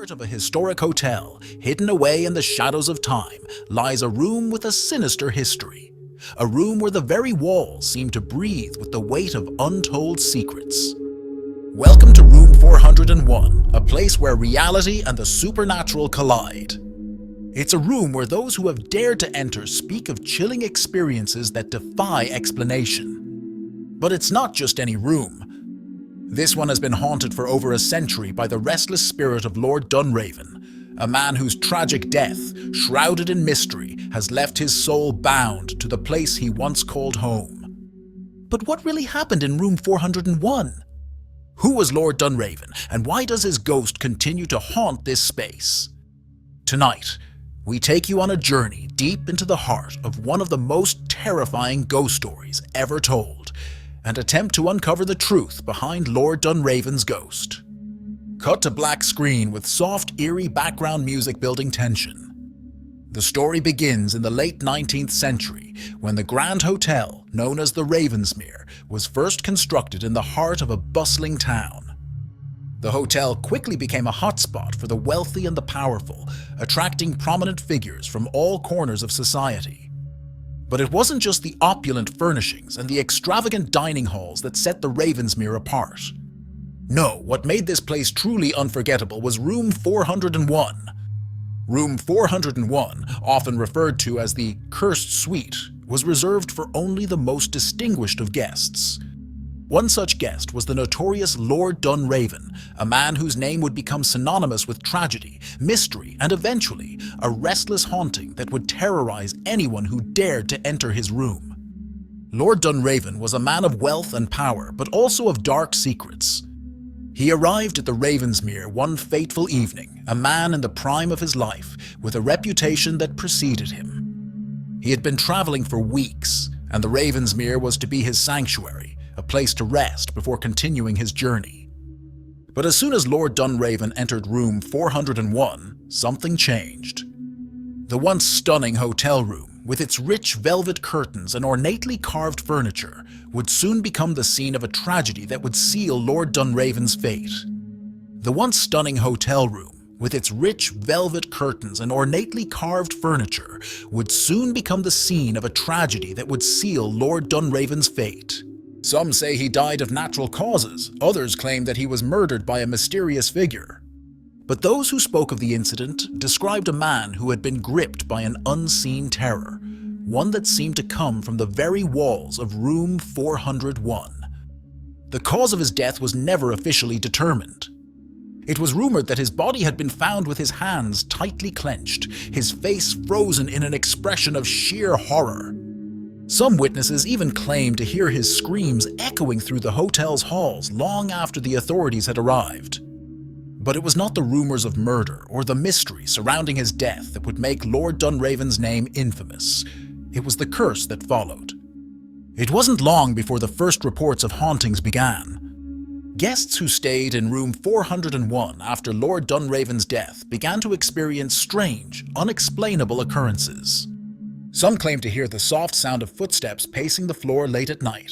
heart of a historic hotel, hidden away in the shadows of time, lies a room with a sinister history. A room where the very walls seem to breathe with the weight of untold secrets. Welcome to Room 401, a place where reality and the supernatural collide. It's a room where those who have dared to enter speak of chilling experiences that defy explanation. But it's not just any room. This one has been haunted for over a century by the restless spirit of Lord Dunraven, a man whose tragic death, shrouded in mystery, has left his soul bound to the place he once called home. But what really happened in Room 401? Who was Lord Dunraven, and why does his ghost continue to haunt this space? Tonight, we take you on a journey deep into the heart of one of the most terrifying ghost stories ever told, and attempt to uncover the truth behind Lord Dunraven's ghost. Cut to black screen with soft, eerie background music building tension. The story begins in the late 19th century, when the Grand Hotel, known as the Ravensmere, was first constructed in the heart of a bustling town. The hotel quickly became a hotspot for the wealthy and the powerful, attracting prominent figures from all corners of society. But it wasn't just the opulent furnishings and the extravagant dining halls that set the Ravensmere apart. No, what made this place truly unforgettable was Room 401. Room 401, often referred to as the Cursed Suite, was reserved for only the most distinguished of guests. One such guest was the notorious Lord Dunraven, a man whose name would become synonymous with tragedy, mystery, and eventually a restless haunting that would terrorize anyone who dared to enter his room. Lord Dunraven was a man of wealth and power, but also of dark secrets. He arrived at the Ravensmere one fateful evening, a man in the prime of his life, with a reputation that preceded him. He had been traveling for weeks, and the Ravensmere was to be his sanctuary, a place to rest before continuing his journey. But as soon as Lord Dunraven entered Room 401, something changed. The once stunning hotel room, with its rich velvet curtains and ornately carved furniture, would soon become the scene of a tragedy that would seal Lord Dunraven's fate. The once stunning hotel room, with its rich velvet curtains and ornately carved furniture, would soon become the scene of a tragedy that would seal Lord Dunraven's fate. Some say he died of natural causes, others claim that he was murdered by a mysterious figure. But those who spoke of the incident described a man who had been gripped by an unseen terror, one that seemed to come from the very walls of Room 401. The cause of his death was never officially determined. It was rumored that his body had been found with his hands tightly clenched, his face frozen in an expression of sheer horror. Some witnesses even claimed to hear his screams echoing through the hotel's halls long after the authorities had arrived. But it was not the rumors of murder or the mystery surrounding his death that would make Lord Dunraven's name infamous. It was the curse that followed. It wasn't long before the first reports of hauntings began. Guests who stayed in Room 401 after Lord Dunraven's death began to experience strange, unexplainable occurrences. Some claimed to hear the soft sound of footsteps pacing the floor late at night.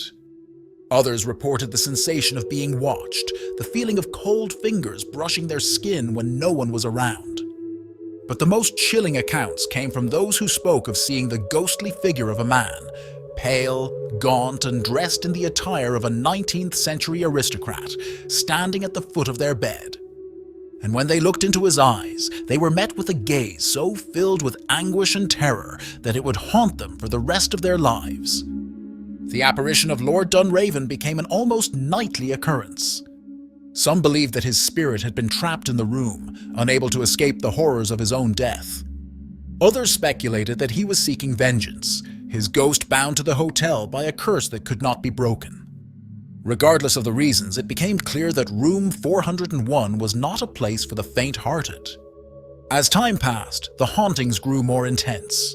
Others reported the sensation of being watched, the feeling of cold fingers brushing their skin when no one was around. But the most chilling accounts came from those who spoke of seeing the ghostly figure of a man, pale, gaunt, and dressed in the attire of a 19th century aristocrat, standing at the foot of their bed. And when they looked into his eyes, they were met with a gaze so filled with anguish and terror that it would haunt them for the rest of their lives. The apparition of Lord Dunraven became an almost nightly occurrence. Some believed that his spirit had been trapped in the room, unable to escape the horrors of his own death. Others speculated that he was seeking vengeance, his ghost bound to the hotel by a curse that could not be broken. Regardless of the reasons, it became clear that Room 401 was not a place for the faint-hearted. As time passed, the hauntings grew more intense.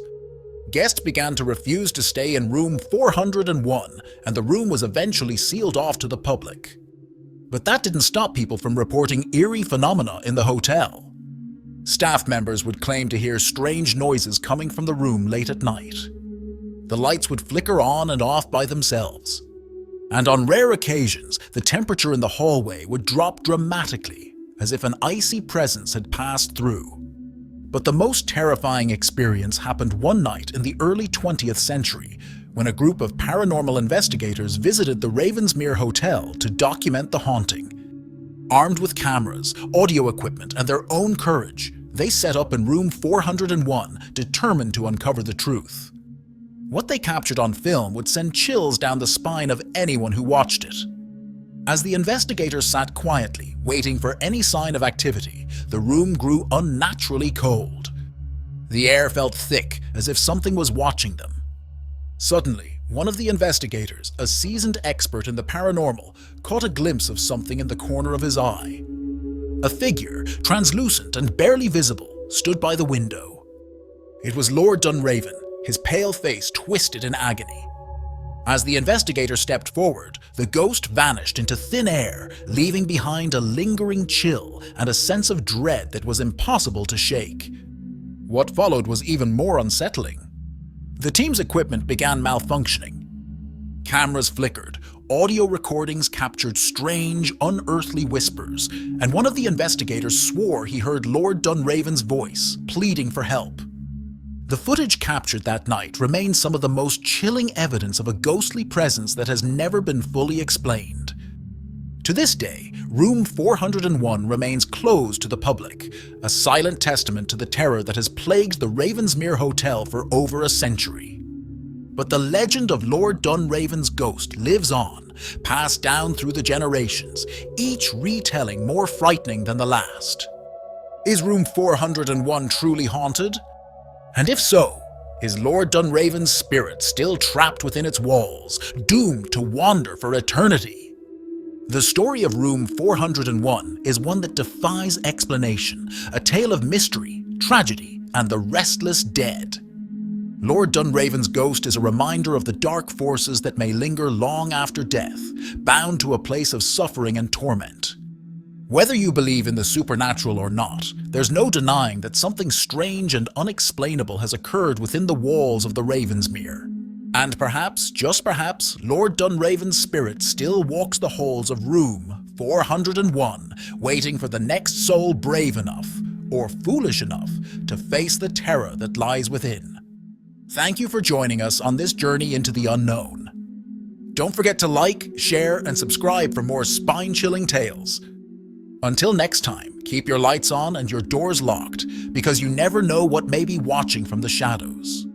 Guests began to refuse to stay in Room 401, and the room was eventually sealed off to the public. But that didn't stop people from reporting eerie phenomena in the hotel. Staff members would claim to hear strange noises coming from the room late at night. The lights would flicker on and off by themselves. And on rare occasions, the temperature in the hallway would drop dramatically, as if an icy presence had passed through. But the most terrifying experience happened one night in the early 20th century, when a group of paranormal investigators visited the Ravensmere Hotel to document the haunting. Armed with cameras, audio equipment, and their own courage, they set up in room 401, determined to uncover the truth. What they captured on film would send chills down the spine of anyone who watched it. As the investigators sat quietly, waiting for any sign of activity, the room grew unnaturally cold. The air felt thick, as if something was watching them. Suddenly, one of the investigators, a seasoned expert in the paranormal, caught a glimpse of something in the corner of his eye. A figure, translucent and barely visible, stood by the window. It was Lord Dunraven, his pale face twisted in agony. As the investigator stepped forward, the ghost vanished into thin air, leaving behind a lingering chill and a sense of dread that was impossible to shake. What followed was even more unsettling. The team's equipment began malfunctioning. Cameras flickered, audio recordings captured strange, unearthly whispers, and one of the investigators swore he heard Lord Dunraven's voice, pleading for help. The footage captured that night remains some of the most chilling evidence of a ghostly presence that has never been fully explained. To this day, room 401 remains closed to the public, a silent testament to the terror that has plagued the Ravensmere Hotel for over a century. But the legend of Lord Dunraven's ghost lives on, passed down through the generations, each retelling more frightening than the last. Is room 401 truly haunted? And if so, is Lord Dunraven's spirit still trapped within its walls, doomed to wander for eternity? The story of room 401 is one that defies explanation, a tale of mystery, tragedy, and the restless dead. Lord Dunraven's ghost is a reminder of the dark forces that may linger long after death, bound to a place of suffering and torment. Whether you believe in the supernatural or not, there's no denying that something strange and unexplainable has occurred within the walls of the Ravensmere. And perhaps, just perhaps, Lord Dunraven's spirit still walks the halls of room 401, waiting for the next soul brave enough, or foolish enough, to face the terror that lies within. Thank you for joining us on this journey into the unknown. Don't forget to like, share, and subscribe for more spine-chilling tales. Until next time, keep your lights on and your doors locked, because you never know what may be watching from the shadows.